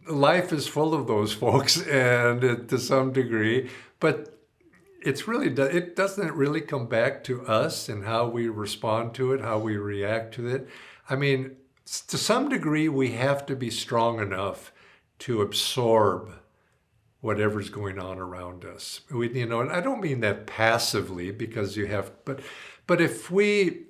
Life is full of those folks, and to some degree, but it doesn't really come back to us and how we respond to it, how we react to it. I mean, to some degree, we have to be strong enough to absorb whatever's going on around us. And I don't mean that passively, because but if we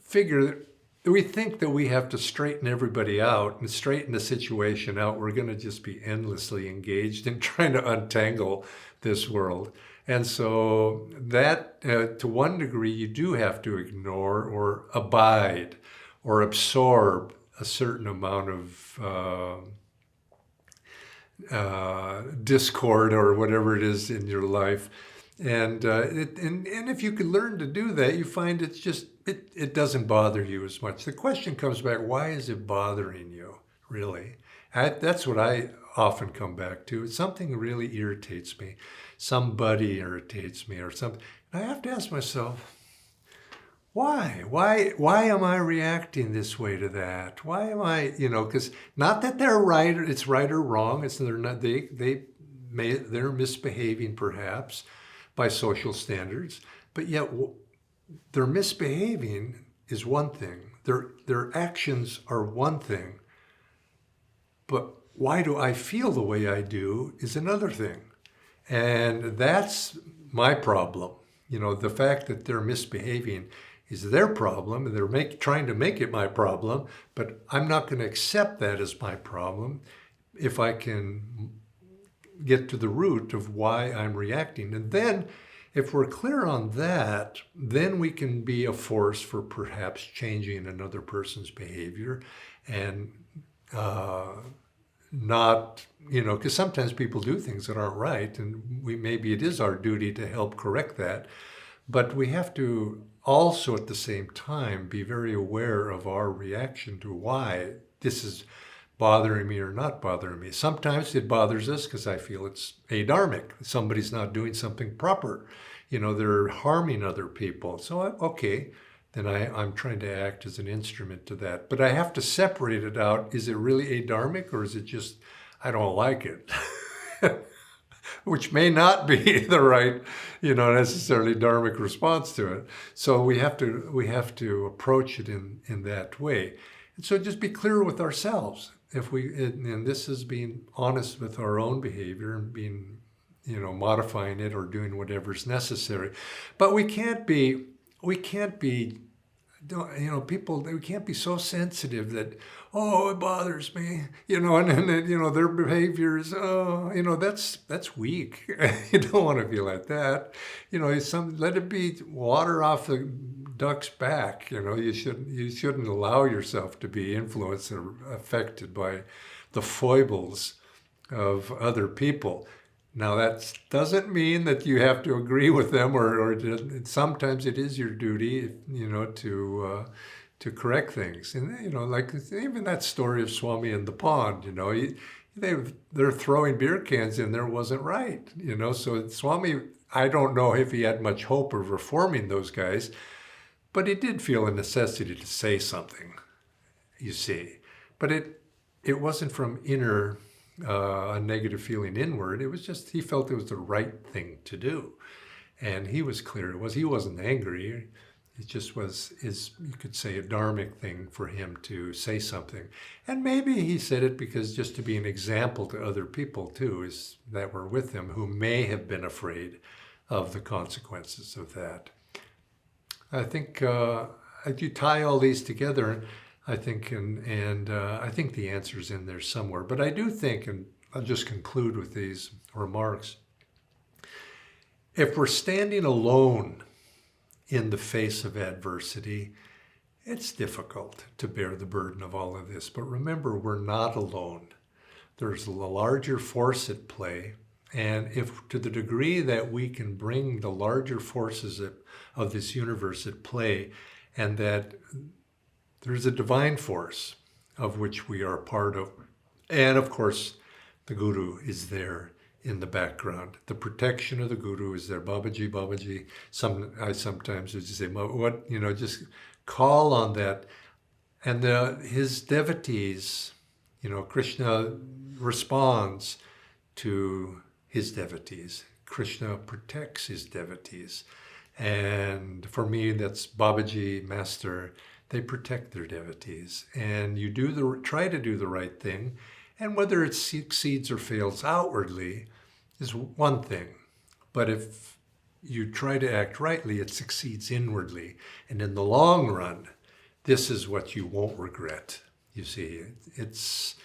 think that we have to straighten everybody out and straighten the situation out, we're going to just be endlessly engaged in trying to untangle this world. And so that, to one degree, you do have to ignore or abide or absorb a certain amount of discord or whatever it is in your life. And if you can learn to do that, you find it doesn't bother you as much. The question comes back, why is it bothering you, really? That's what I often come back to. Something really irritates me. Somebody irritates me or something. And I have to ask myself, why? Why am I reacting this way to that? Why am I, because not that they're right, it's right or wrong. It's they're not, they're misbehaving perhaps by social standards, but yet their misbehaving is one thing. Their actions are one thing. But why do I feel the way I do is another thing. And that's my problem. The fact that they're misbehaving is their problem, and they're trying to make it my problem, but I'm not going to accept that as my problem if I can get to the root of why I'm reacting. And then, if we're clear on that, then we can be a force for perhaps changing another person's behavior and not, because sometimes people do things that aren't right, and maybe it is our duty to help correct that. But we have to also at the same time be very aware of our reaction to why this is bothering me or not bothering me. Sometimes it bothers us because I feel it's adharmic. Somebody's not doing something proper. They're harming other people. So, okay, then I'm trying to act as an instrument to that. But I have to separate it out. Is it really adharmic, or is it just, I don't like it? Which may not be the right, necessarily dharmic response to it. So we have to approach it in that way. And so just be clear with ourselves. And this is being honest with our own behavior and being, modifying it or doing whatever's necessary. But we can't be, people, we can't be so sensitive that, oh, it bothers me, and their behavior is, that's weak. You don't want to be like that. Let it be water off the duck's back. You shouldn't allow yourself to be influenced or affected by the foibles of other people. Now, that doesn't mean that you have to agree with them, or sometimes it is your duty, to correct things. And, like even that story of Swami and the pond, they're throwing beer cans in there wasn't right, So Swami, I don't know if he had much hope of reforming those guys, but he did feel a necessity to say something, you see. But it wasn't from inner a negative feeling inward. It was just he felt it was the right thing to do, and he was clear. He wasn't angry. It just was you could say, a dharmic thing for him to say something. And maybe he said it because just to be an example to other people too, is that were with him, who may have been afraid of the consequences of that. I think you tie all these together, I think, and I think the answer's in there somewhere. But I do think, and I'll just conclude with these remarks, if we're standing alone in the face of adversity, it's difficult to bear the burden of all of this. But remember, we're not alone. There's a larger force at play. And if to the degree that we can bring the larger forces of this universe at play, and that there's a divine force of which we are a part of, and of course, the Guru is there in the background. The protection of the Guru is there. Babaji, Babaji. I sometimes would just say, what, just call on that. And his devotees, Krishna responds to his devotees. Krishna protects his devotees. And for me, that's Babaji, Master. They protect their devotees. And you try to do the right thing. And whether it succeeds or fails outwardly is one thing. But if you try to act rightly, it succeeds inwardly. And in the long run, this is what you won't regret. You see, it's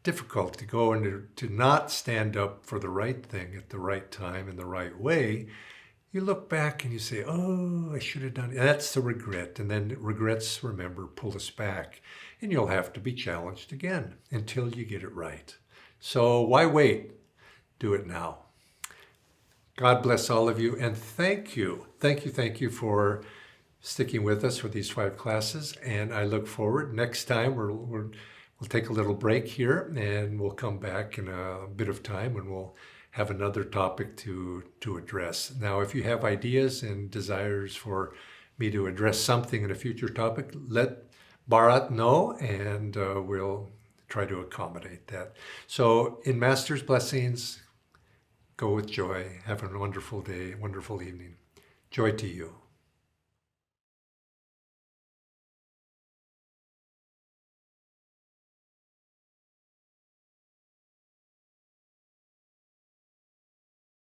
difficult to go and to not stand up for the right thing at the right time in the right way. You look back and you say, oh, I should have done it. That's the regret. And then regrets, remember, pull us back. And you'll have to be challenged again until you get it right. So why wait? Do it now. God bless all of you, and thank you. Thank you for sticking with us for these 5 classes. And I look forward. Next time, we'll take a little break here, and we'll come back in a bit of time, and we'll have another topic to address. Now, if you have ideas and desires for me to address something in a future topic, let Bharat know, and we'll try to accommodate that. So, in Master's blessings, go with joy. Have a wonderful day, wonderful evening. Joy to you.